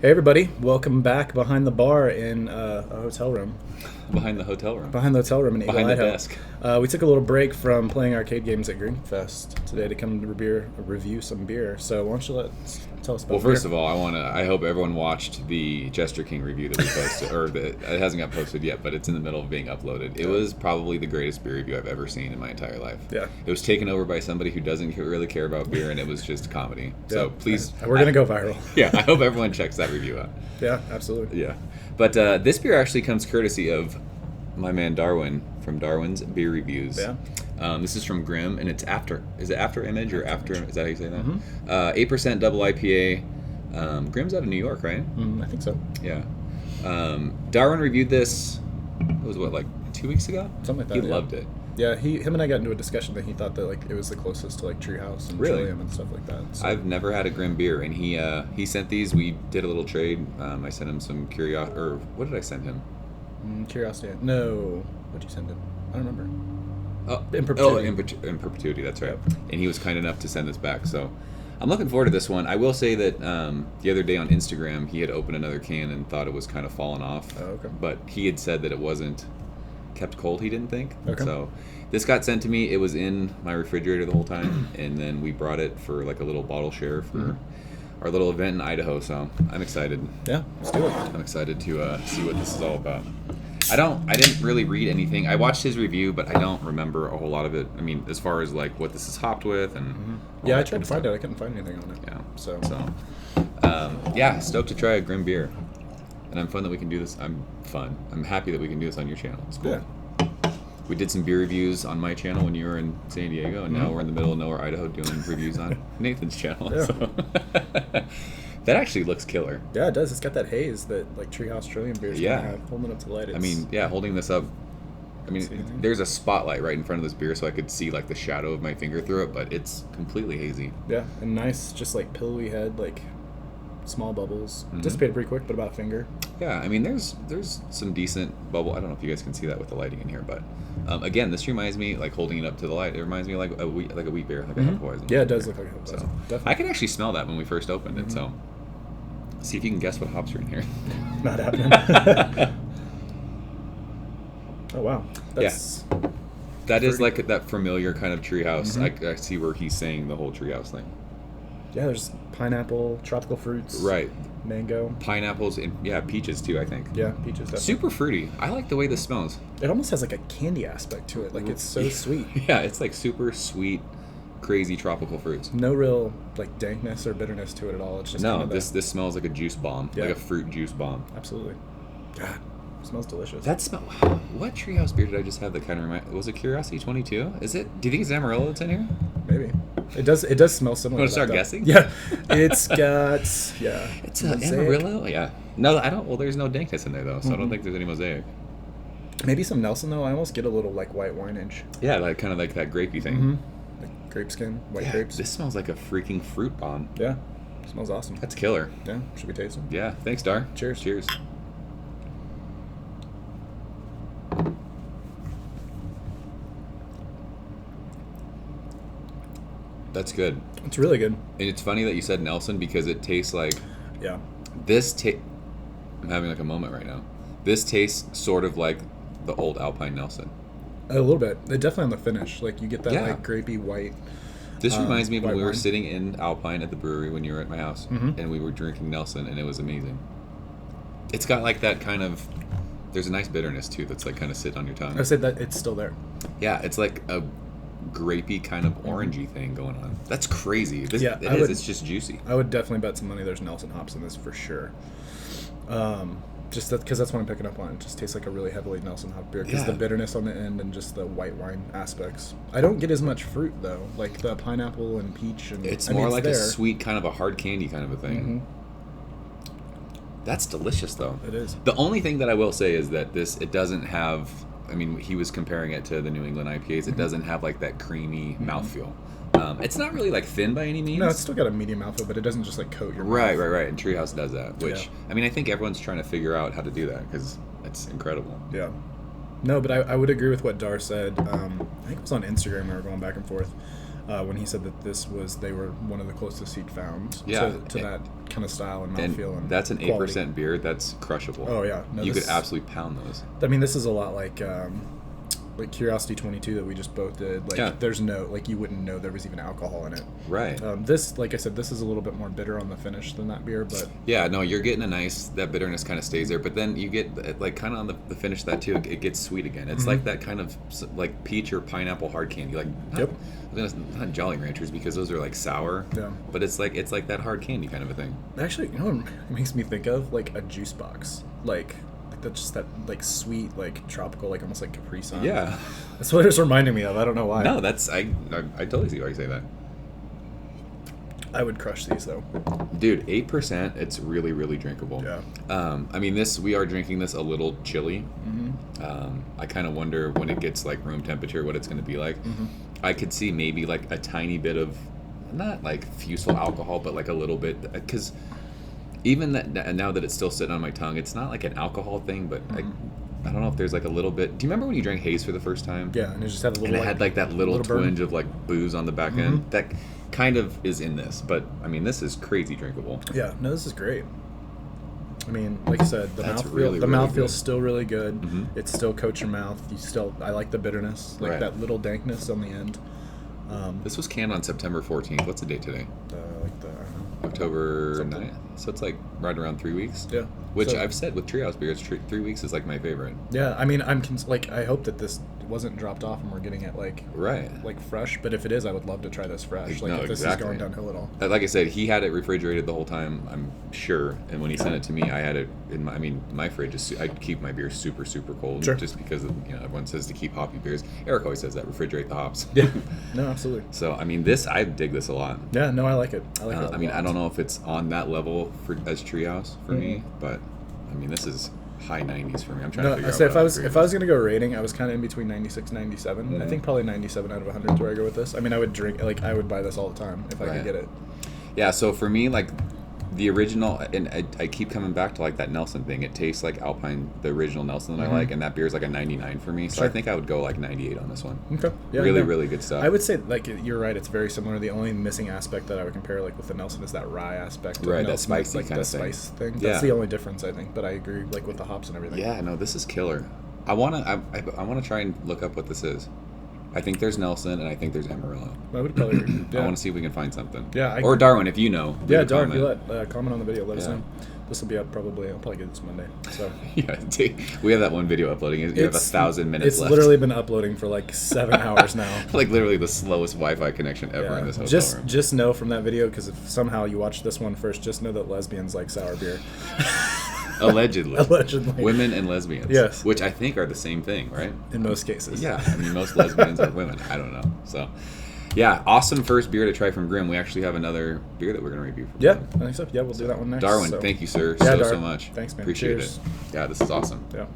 Hey everybody, welcome back behind the bar in a hotel room. Behind the hotel room. Behind the hotel room in Eagle, Behind the Idaho. desk. We took a little break from playing arcade games at Greenfest today to come review some beer. So why don't you tell us about Well, beer? first of all, I hope everyone watched the Jester King review that we posted, or it hasn't got posted yet, but it's in the middle of being uploaded. It was probably the greatest beer review I've ever seen in my entire life. Yeah. It was taken over by somebody who doesn't really care about beer, and it was just comedy. So please, We're gonna go viral. Yeah, I hope everyone checks that review out. Yeah, absolutely. Yeah, but this beer actually comes courtesy of my man Darwin from Darwin's Beer Reviews. Yeah. This is from Grimm, and it's Afterimage or after? Is that how you say that? Mm-hmm. 8% double IPA. Grimm's out of New York, right? I think so. Yeah. Darwin reviewed this. It was like 2 weeks ago. Something like that. He loved it. Yeah, him and I got into a discussion that he thought that it was the closest to Treehouse and Really? Trillium and stuff like that. So. I've never had a Grimm beer, and he sent these. We did a little trade. I sent him some curiosity, or what did I send him? Curiosity. No, what'd you send him? I don't remember. Oh, In perpetuity. In perpetuity. That's right. Yep. And he was kind enough to send this back. So I'm looking forward to this one. I will say that the other day on Instagram, he had opened another can and thought it was kind of falling off. Oh, okay. But he had said that it wasn't kept cold. He didn't think. Okay. So this got sent to me. It was in my refrigerator the whole time, and then we brought it for like a little bottle share for our little event in Idaho. So I'm excited. Yeah, let's do it. I'm excited to see what this is all about. I didn't really read anything. I watched his review, but I don't remember a whole lot of it. I mean, as far as what this is hopped with and all Yeah, I that tried kind to of find stuff. it. I couldn't find anything on it. Yeah. So Yeah, stoked to try a Grimm beer, and I'm fun that we can do this. I'm happy that we can do this on your channel. It's cool. Yeah. We did some beer reviews on my channel when you were in San Diego, and now we're in the middle of nowhere, Idaho, doing reviews on Nathan's channel. Yeah. So. That actually looks killer. Yeah, it does. It's got that haze that Treehouse Trillium beers Yeah. can have. Holding it up to the light. I mean, yeah, holding this up. I See mean, anything? there's a spotlight right in front of this beer, so I could see the shadow of my finger through it, but it's completely hazy. Yeah, and nice, just pillowy head, small bubbles. Mhm. Dissipated pretty quick, but about a finger. Yeah, I mean, there's some decent bubble. I don't know if you guys can see that with the lighting in here, but again, this reminds me, holding it up to the light, it reminds me of a wheat bear, a Hefeweizen. Yeah, it does look like a So definitely. I could actually smell that when we first opened it. So see if you can guess what hops are in here. Not happening. Oh wow, that's That is fruity. that familiar kind of treehouse. I see where he's saying the whole treehouse thing. Yeah. There's pineapple, tropical fruits, Right. mango. Pineapples and peaches too, I think. Yeah, peaches. Definitely. Super fruity. I like the way this smells. It almost has a candy aspect to it. It's so sweet. Yeah, it's super sweet, crazy tropical fruits. No real dankness or bitterness to it at all. It's just kind of this smells like a juice bomb, Yeah. like a fruit juice bomb. absolutely. God, it smells delicious. That smell. What treehouse beer did I just have that kind of remind? Was it Curiosity 22? Is it? Do you think it's Amarillo that's in here? Maybe. It does. It does smell similar. Want to to start that, though. guessing? Yeah, it's got It's mosaic. Amarillo. Yeah. No, I don't. Well, there's no dankness in there though, so I don't think there's any mosaic. Maybe some Nelson though. I almost get a little white winage. Yeah, kind of like that grapey thing. Grape skin, white Yeah, grapes. this smells like a freaking fruit bomb. Yeah, smells awesome. That's killer. Yeah, should we taste them? Yeah. Thanks, Dar. Cheers. Cheers. That's good. It's really good. And it's funny that you said Nelson because it tastes like Yeah, this. I'm having a moment right now. This tastes sort of like the old Alpine Nelson. a little bit. It definitely on the finish. You get that Yeah. grapey white. This reminds me of when white we were wine. sitting in Alpine at the brewery when you were at my house, and we were drinking Nelson, and it was amazing. It's got that kind of. There's a nice bitterness too that's kind of sitting on your tongue. I said that it's still there. Yeah, it's like a grapey kind of orangey thing going on. That's crazy. Yeah, it is. It's just juicy. I would definitely bet some money there's Nelson hops in this for sure. Just because that's what I'm picking up on. It just tastes like a really heavily Nelson hop beer because Yeah. the bitterness on the end and just the white wine aspects. I don't get as much fruit though, like the pineapple and peach and. It's I mean, more like there. a sweet kind of a hard candy kind of a thing. That's delicious though. It is. The only thing that I will say is that it doesn't have. I mean, he was comparing it to the New England IPAs. It doesn't have that creamy mouthfeel. It's not really thin by any means. No, it's still got a medium mouthfeel, but it doesn't just coat your Right. mouth. And Treehouse does that, which I mean, I think everyone's trying to figure out how to do that because it's incredible. Yeah. No, but I would agree with what Dar said. I think it was on Instagram we were going back and forth when he said that they were one of the closest he'd found Yeah. to that kind of style and And mouthfeel. And that's an quality. 8% beer. That's crushable. Oh yeah, no, You this- could absolutely pound those. I mean, this is a lot like Curiosity 22 that we just both did. Like, Yeah. there's no, like, you wouldn't know there was even alcohol in it. Right. This, like I said, this is a little bit more bitter on the finish than that beer, but Yeah, no, you're getting that bitterness kind of stays there, but then you get, like, kind of on the finish of that too, it gets sweet again. It's like that kind of, like, peach or pineapple hard candy. Like, Yep. not Jolly Ranchers, because those are, like, sour. Yeah. But it's like that hard candy kind of a thing. actually, you know what it makes me think of? Like a juice box. Like that's just that, like, sweet, like, tropical, like, almost like Capri Sun. Yeah. That's what it's reminding me of. I don't know why. No, that's, I totally see why you say that. I would crush these, though. Dude, 8%, it's really, really drinkable. Yeah. I mean, we are drinking this a little chilly. Mm-hmm. I kind of wonder when it gets, like, room temperature, what it's going to be like. Mm-hmm. I could see maybe, like, a tiny bit of, not, like, fusel alcohol, but, like, a little bit, because even that now that it's still sitting on my tongue, it's not, like, an alcohol thing, but I don't know if there's, like, a little bit. Do you remember when you drank haze for the first time? Yeah, and it just had a little. And it had, like, that little burn. twinge of, like, booze on the back end. That kind of is in this, but, I mean, this is crazy drinkable. Yeah, no, this is great. I mean, like I said, the That's mouthfeel, really, the really mouthfeel's good. still really good. Mhm. It still coats your mouth. I like the bitterness, like Right. that little dankness on the end. This was canned on September 14th. What's the date today? Like the, I don't know. October Something. 9th. So it's like right around 3 weeks. Yeah. Which So- I've said with Treehouse beers, 3 weeks is like my favorite. Yeah, I mean, I hope that this wasn't dropped off and we're getting it like Right. fresh. But if it is, I would love to try this fresh. Like, No, if this exactly. is going downhill at all. Like I said, he had it refrigerated the whole time, I'm sure. And when he sent it to me, I had it in my fridge is, I keep my beer super, super cold. Sure. Just because, everyone says to keep hoppy beers. Eric always says that, refrigerate the hops. Yeah. No, absolutely. So, I mean, I dig this a lot. Yeah, no, I like it. I like it. I mean, I don't know if it's on that level as Treehouse for me, but I mean, this is high 90s for me. I'm trying to No, figure I out say what if I was grade if I was gonna go rating, I was kind of in between 96 and 97. I Mhm. think probably 97 out of 100 is where I go with this. I mean, I would I would buy this all the time if I Right. could get it. Yeah, so for me, like, the original, and I keep coming back to, like, that Nelson thing. It tastes like Alpine, the original Nelson that I like, and that beer is like a 99 for me. So Sure. I think I would go, like, 98 on this one. Okay. Yeah, really, no. really good stuff. I would say, like, you're right. It's very similar. The only missing aspect that I would compare, like, with the Nelson is that rye aspect. of Right, that Nelson. spicy like, kinda the thing. spice thing. Yeah. That's the only difference, I think. But I agree, like, with the hops and everything. Yeah, no, this is killer. I wanna try and look up what this is. I think there's Nelson, and I think there's Amarillo. I would probably agree. I Yeah. want to see if we can find something. Yeah, or Darwin, if you know. leave Yeah, a Darwin, comment. you comment on the video. Let us Yeah. know. This will be up probably. I'll probably get this Monday. So. Yeah, we have that one video uploading. You have 1,000 minutes It's left. literally been uploading for like 7 hours now. Like literally the slowest Wi-Fi connection ever in this hotel room. Just know from that video, because if somehow you watch this one first, just know that lesbians like sour beer. Allegedly. Allegedly. Women and lesbians. Yes. Which I think are the same thing, right? In most cases. Yeah. I mean, most lesbians are women. I don't know. So, yeah, awesome first beer to try from Grimm. We actually have another beer that we're going to review from Yeah, Grimm. I think so. Yeah, we'll do that one next. Darwin, so. thank you, sir, Yeah, so Darwin. much. Thanks, man. Appreciate Cheers. it. Yeah, this is awesome. Yeah.